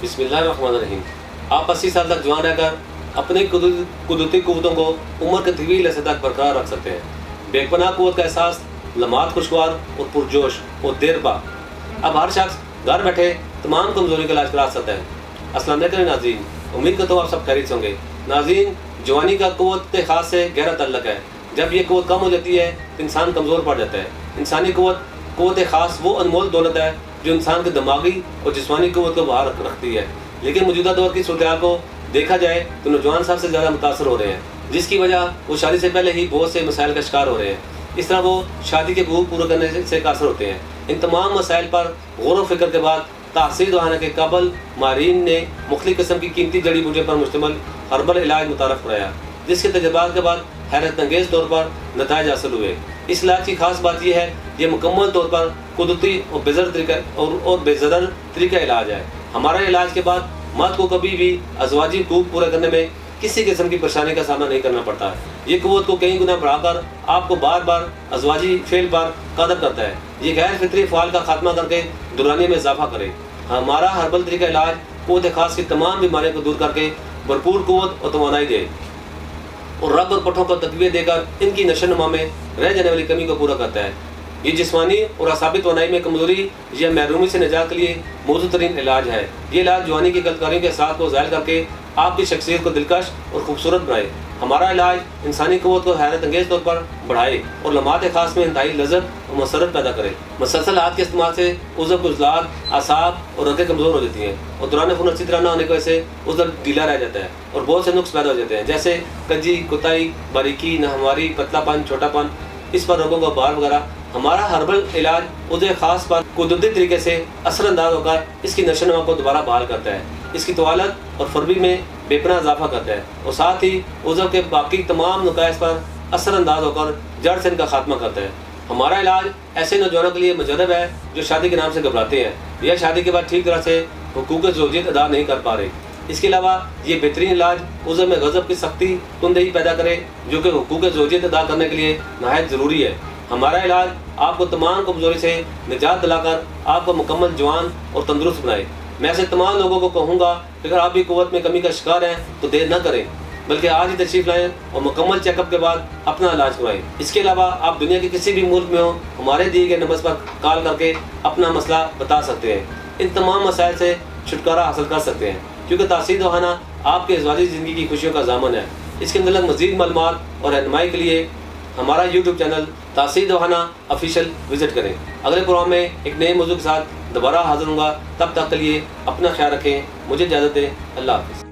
बिस्मिल्लाहिर्रहमानिर्रहीम। आप 80 साल तक जवान रहकर अपनी कुदरती क़ुव्वतों को उम्र के तवील अरसे तक बरकरार रख सकते हैं। बेपनाह क़ुव्वत का एहसास लम्हात खुशगवार और पुरजोश और देरपा। अब हर शख्स घर बैठे तमाम कमज़ोरी का इलाज करा सकता है। अस्सलाम वालेकुम नाज़रीन, उम्मीद करता हूँ आप सब खैरियत से होंगे। नाज़रीन, जवानी का क़ुव्वत ख़ास से गहरा ताल्लुक़ है। जब ये क़ुव्वत कम हो जाती है तो इंसान कमज़ोर पड़ जाता है। इंसानी क़ुव्वत ख़ास वो अनमोल दौलत है जो इंसान के दिमागी और जिस्मानी क़ुव्वत को बाहर रखती है। लेकिन मौजूदा दौर की सूरत को देखा जाए तो नौजवान सबसे ज़्यादा मुतासर हो रहे हैं, जिसकी वजह वो शादी से पहले ही बहुत से मसाइल का शिकार हो रहे हैं। इस तरह वो शादी के हकूक़ पूरे करने से कासर होते हैं। इन तमाम मसाइल पर गौर व फिक्र के बाद तासीर दवाना के काबल माहिरीन ने मुख्तलिफ़ किस्म की कीमती जड़ी बूटियों पर मुश्तमिल हर्बल इलाज मुतारफ़ कराया, जिसके तजर्बात के बाद हैरत अंगेज़ तौर पर नताइज हासिल हुए। इस इलाज की खास बात यह है ये मुकम्मल तौर पर कुदरती और बेज़दर तरीका इलाज है। हमारा इलाज के बाद मर्द को कभी भी अज़वाजी हकूक़ पूरा करने में किसी किस्म की परेशानी का सामना नहीं करना पड़ता है। ये क़ुव्वत को कई गुना बढ़ाकर आपको बार बार अज़वाजी फेल पर कादर करता है। ये गैर फितरी फ़ाल का खात्मा करके दुरानी में इजाफा करे। हमारा हर्बल तरीका इलाज क़ुव्वत ख़ास की तमाम बीमारियों को दूर करके भरपूर क़ुव्वत और तवानाई दे और रग और पठों को तक़वियत देकर इनकी नशोनुमा में रह जाने वाली कमी को पूरा करता है। ये जिस्मानी और असाबी तवानाई में कमज़ोरी या महरूमी से निजात के लिए मौजूद तरीन इलाज है। ये इलाज जवानी की गलतकारियों के साथ को ज़ाहिर करके आपकी शख्सियत को दिलकश और खूबसूरत बनाए। हमारा इलाज इंसानी क़ुव्वत को हैरत अंगेज़ तौर पर बढ़ाए और लम्हात ख़ास में इंतहाई लज़्ज़त और मसरत पैदा करे। मसलसल हाथ के इस्तेमाल से उज़व के उज़लात, आसाब और रगें कमज़ोर हो जाती हैं और दौरान खून अच्छी तरह न होने की वजह से उज़व ढीला रह जाता है और बहुत से नुक्स पैदा हो जाते हैं, जैसे कजी, कुताई, बारीकी, नाहमारी, पतलापन, छोटापन, इस पर रोगों का बार वगैरह। हमारा हर्बल इलाज उज़व ख़ास पर कुदरती तरीके से असरअंदाज होकर इसकी नशोनुमा को दोबारा बहाल करता है, इसकी तवालत और फरबी में बेपनाह इजाफा करता है और साथ ही उज़व के बाकी तमाम नुकाइस पर असरअंदाज होकर जड़ से इनका खात्मा करता है। हमारा इलाज ऐसे नौजवानों के लिए मुजरब है जो शादी के नाम से घबराते हैं या शादी के बाद ठीक तरह से हुकूक ज़ौजियत अदा नहीं कर पा रहे। इसके अलावा ये बेहतरीन इलाज उज़व में गज़ब की सख्ती तुंदही पैदा करे, जो कि हुकूक ज़ौजियत अदा करने के लिए नहायत ज़रूरी है। हमारा इलाज आपको तमाम कमज़ोरी से निजात दिलाकर आपको मुकम्मल जवान और तंदुरुस्त बनाए। मैं ऐसे तमाम लोगों को कहूँगा कि अगर आप भी क़ुव्वत में कमी का शिकार हैं तो देर न करें, बल्कि आज ही तशरीफ़ लाएँ और मुकम्मल चेकअप के बाद अपना इलाज करवाएँ। इसके अलावा आप दुनिया के किसी भी मुल्क में हो हमारे दिए गए नंबर पर कॉल करके अपना मसला बता सकते हैं। इन तमाम मसाइल से छुटकारा हासिल कर सकते हैं, क्योंकि तासीर दवाना आपके अज़वाजी ज़िंदगी की खुशियों का ज़ामन है। इसके अंदर मज़ीद मालूमात और रहनुमाई के लिए हमारा यूट्यूब चैनल तासीर दवाना ऑफिशियल विज़िट करें। अगले प्रोग्राम में एक नए मौजू के साथ दोबारा हाज़िर होऊंगा। तब तक के लिए अपना ख्याल रखें। मुझे इजाज़त दें। अल्लाह हाफ़िज़।